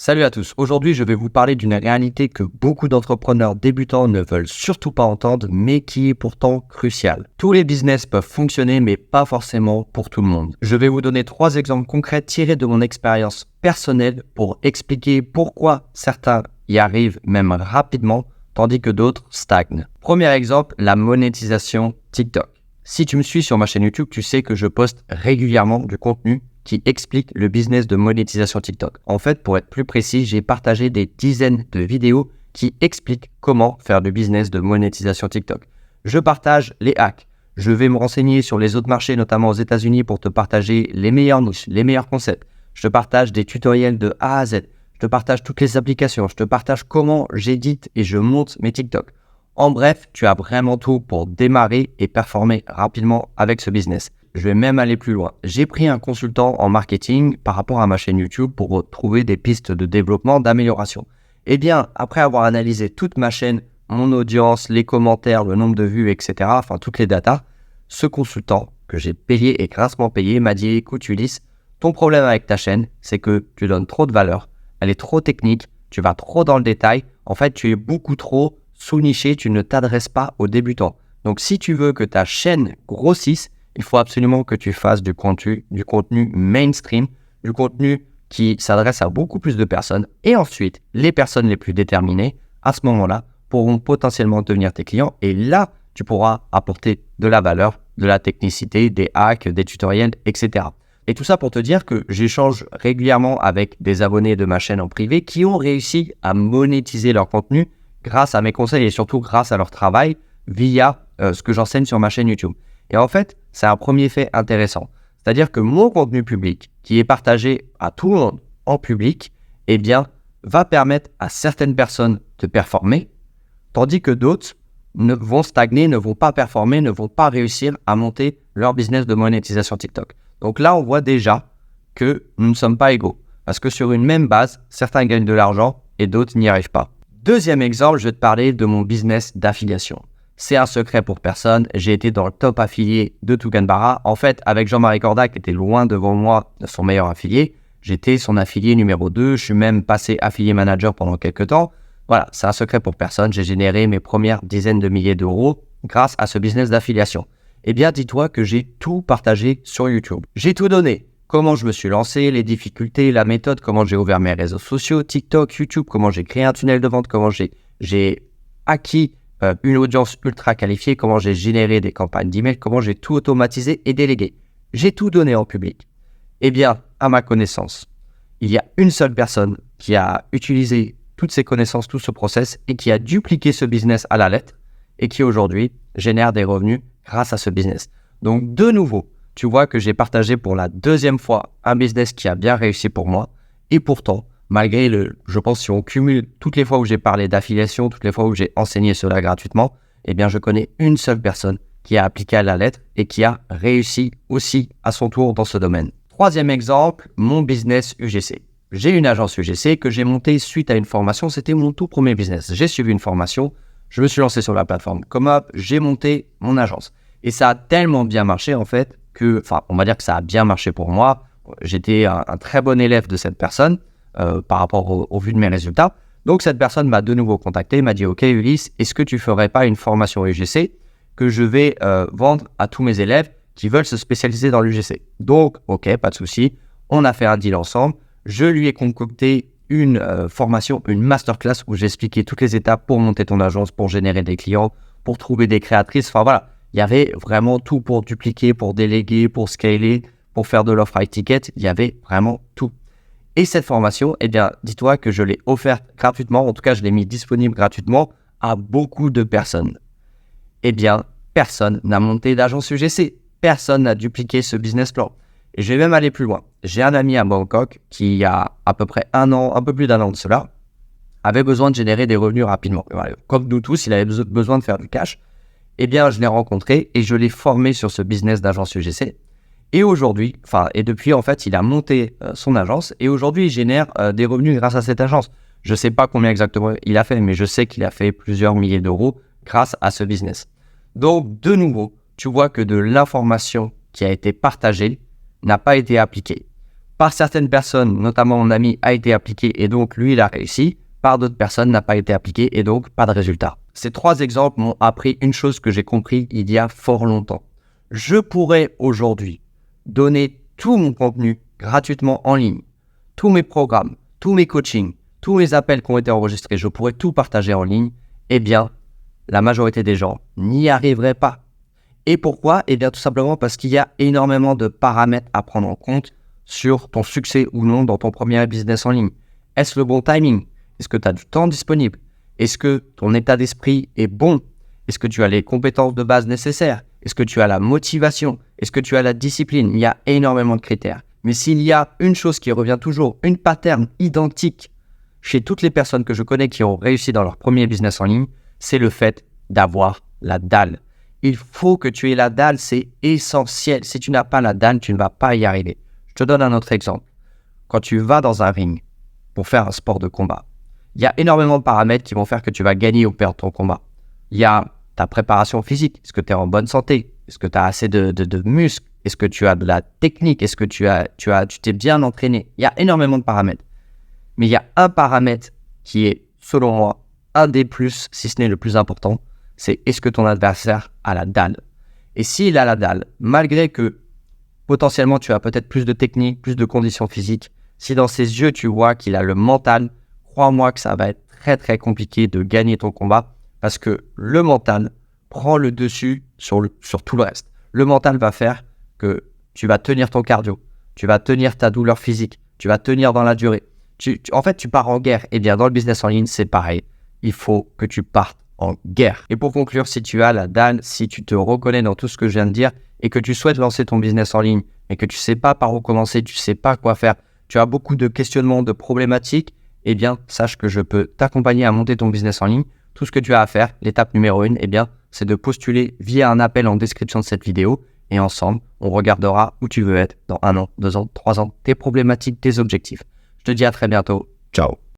Salut à tous, aujourd'hui je vais vous parler d'une réalité que beaucoup d'entrepreneurs débutants ne veulent surtout pas entendre, mais qui est pourtant cruciale. Tous les business peuvent fonctionner, mais pas forcément pour tout le monde. Je vais vous donner 3 exemples concrets tirés de mon expérience personnelle pour expliquer pourquoi certains y arrivent même rapidement, tandis que d'autres stagnent. Premier exemple, la monétisation TikTok. Si tu me suis sur ma chaîne YouTube, tu sais que je poste régulièrement du contenu qui explique le business de monétisation TikTok. En fait, pour être plus précis, j'ai partagé des dizaines de vidéos qui expliquent comment faire du business de monétisation TikTok. Je partage les hacks. Je vais me renseigner sur les autres marchés, notamment aux États-Unis, pour te partager les meilleures niches, les meilleurs concepts. Je te partage des tutoriels de A à Z. Je te partage toutes les applications. Je te partage comment j'édite et je monte mes TikTok. En bref, tu as vraiment tout pour démarrer et performer rapidement avec ce business. Je vais même aller plus loin. J'ai pris un consultant en marketing par rapport à ma chaîne YouTube pour trouver des pistes de développement, d'amélioration. Eh bien, après avoir analysé toute ma chaîne, mon audience, les commentaires, le nombre de vues, etc., enfin toutes les datas, ce consultant que j'ai payé et grassement payé m'a dit « Écoute Ulysse, ton problème avec ta chaîne, c'est que tu donnes trop de valeur, elle est trop technique, tu vas trop dans le détail, en fait tu es beaucoup trop sous-niché, tu ne t'adresses pas aux débutants. Donc si tu veux que ta chaîne grossisse, il faut absolument que tu fasses du contenu mainstream, du contenu qui s'adresse à beaucoup plus de personnes. Et ensuite, les personnes les plus déterminées, à ce moment-là, pourront potentiellement devenir tes clients. Et là, tu pourras apporter de la valeur, de la technicité, des hacks, des tutoriels, etc. Et tout ça pour te dire que j'échange régulièrement avec des abonnés de ma chaîne en privé qui ont réussi à monétiser leur contenu grâce à mes conseils et surtout grâce à leur travail via ce que j'enseigne sur ma chaîne YouTube. Et en fait, c'est un premier fait intéressant. C'est-à-dire que mon contenu public, qui est partagé à tout le monde en public, eh bien, va permettre à certaines personnes de performer, tandis que d'autres vont stagner, ne vont pas performer, ne vont pas réussir à monter leur business de monétisation TikTok. Donc là, on voit déjà que nous ne sommes pas égaux. Parce que sur une même base, certains gagnent de l'argent et d'autres n'y arrivent pas. Deuxième exemple, je vais te parler de mon business d'affiliation. C'est un secret pour personne, j'ai été dans le top affilié de Tuganbara. En fait, avec Jean-Marie Corda, qui était loin devant moi, son meilleur affilié, j'étais son affilié numéro 2, je suis même passé affilié manager pendant quelques temps. Voilà, c'est un secret pour personne, j'ai généré mes premières dizaines de milliers d'euros grâce à ce business d'affiliation. Eh bien, dis-toi que j'ai tout partagé sur YouTube. J'ai tout donné. Comment je me suis lancé, les difficultés, la méthode, comment j'ai ouvert mes réseaux sociaux, TikTok, YouTube, comment j'ai créé un tunnel de vente, comment j'ai acquis une audience ultra qualifiée, comment j'ai généré des campagnes d'email, comment j'ai tout automatisé et délégué. J'ai tout donné en public. Eh bien, à ma connaissance, il y a une seule personne qui a utilisé toutes ces connaissances, tout ce process et qui a dupliqué ce business à la lettre et qui aujourd'hui génère des revenus grâce à ce business. Donc, de nouveau, tu vois que j'ai partagé pour la deuxième fois un business qui a bien réussi pour moi et pourtant, malgré je pense si on cumule toutes les fois où j'ai parlé d'affiliation, toutes les fois où j'ai enseigné cela gratuitement, eh bien je connais une seule personne qui a appliqué à la lettre et qui a réussi aussi à son tour dans ce domaine. Troisième exemple, mon business UGC. J'ai une agence UGC que j'ai montée suite à une formation, c'était mon tout premier business. J'ai suivi une formation, je me suis lancé sur la plateforme ComeUp, j'ai monté mon agence. Et ça a tellement bien marché en fait on va dire que ça a bien marché pour moi. J'étais un très bon élève de cette personne. Par rapport au vu de mes résultats. Donc cette personne m'a de nouveau contacté, m'a dit « Ok Ulysse, est-ce que tu ferais pas une formation UGC que je vais vendre à tous mes élèves qui veulent se spécialiser dans l'UGC ?» Donc ok, pas de souci, on a fait un deal ensemble. Je lui ai concocté une formation, une masterclass où j'expliquais toutes les étapes pour monter ton agence, pour générer des clients, pour trouver des créatrices. Enfin voilà, il y avait vraiment tout pour dupliquer, pour déléguer, pour scaler, pour faire de l'off high ticket. Il y avait vraiment tout. Et cette formation, eh bien, dis-toi que je l'ai offerte gratuitement, en tout cas, je l'ai mis disponible gratuitement à beaucoup de personnes. Eh bien, personne n'a monté d'agence UGC, personne n'a dupliqué ce business plan. Et je vais même aller plus loin. J'ai un ami à Bangkok qui, il y a à peu près un peu plus d'un an de cela, avait besoin de générer des revenus rapidement. Voilà, comme nous tous, il avait besoin de faire du cash. Eh bien, je l'ai rencontré et je l'ai formé sur ce business d'agence UGC. Et aujourd'hui, depuis, en fait, il a monté son agence et aujourd'hui, il génère des revenus grâce à cette agence. Je ne sais pas combien exactement il a fait, mais je sais qu'il a fait plusieurs milliers d'euros grâce à ce business. Donc, de nouveau, tu vois que de l'information qui a été partagée n'a pas été appliquée. par certaines personnes, notamment mon ami, a été appliqué et donc lui, il a réussi. Par d'autres personnes, n'a pas été appliqué et donc pas de résultat. Ces 3 exemples m'ont appris une chose que j'ai compris il y a fort longtemps. Je pourrais aujourd'hui donner tout mon contenu gratuitement en ligne, tous mes programmes, tous mes coachings, tous mes appels qui ont été enregistrés, je pourrais tout partager en ligne. Eh bien, la majorité des gens n'y arriveraient pas. Et pourquoi ? Eh bien, tout simplement parce qu'il y a énormément de paramètres à prendre en compte sur ton succès ou non dans ton premier business en ligne. Est-ce le bon timing ? Est-ce que tu as du temps disponible ? Est-ce que ton état d'esprit est bon ? Est-ce que tu as les compétences de base nécessaires ? Est-ce que tu as la motivation ? Est-ce que tu as la discipline ? Il y a énormément de critères. Mais s'il y a une chose qui revient toujours, une pattern identique chez toutes les personnes que je connais qui ont réussi dans leur premier business en ligne, c'est le fait d'avoir la dalle. Il faut que tu aies la dalle, c'est essentiel. Si tu n'as pas la dalle, tu ne vas pas y arriver. Je te donne un autre exemple. Quand tu vas dans un ring pour faire un sport de combat, il y a énormément de paramètres qui vont faire que tu vas gagner ou perdre ton combat. Il y a ta préparation physique. Est-ce que tu es en bonne santé? Est-ce que tu as assez de muscles? Est-ce que tu as de la technique? Est-ce que tu t'es bien entraîné? Il y a énormément de paramètres. Mais il y a un paramètre qui est, selon moi, un des plus, si ce n'est le plus important, c'est est-ce que ton adversaire a la dalle? Et s'il a la dalle, malgré que potentiellement tu as peut-être plus de technique, plus de conditions physiques, si dans ses yeux tu vois qu'il a le mental, crois-moi que ça va être très très compliqué de gagner ton combat parce que le mental prend le dessus sur tout le reste. Le mental va faire que tu vas tenir ton cardio, tu vas tenir ta douleur physique, tu vas tenir dans la durée. En fait, tu pars en guerre. Et bien, dans le business en ligne, c'est pareil. Il faut que tu partes en guerre. Et pour conclure, si tu as la dalle, si tu te reconnais dans tout ce que je viens de dire et que tu souhaites lancer ton business en ligne et que tu ne sais pas par où commencer, tu ne sais pas quoi faire, tu as beaucoup de questionnements, de problématiques, eh bien, sache que je peux t'accompagner à monter ton business en ligne. Tout ce que tu as à faire, l'étape numéro 1, eh bien, c'est de postuler via un appel en description de cette vidéo et ensemble, on regardera où tu veux être dans 1 an, 2 ans, 3 ans, tes problématiques, tes objectifs. Je te dis à très bientôt. Ciao.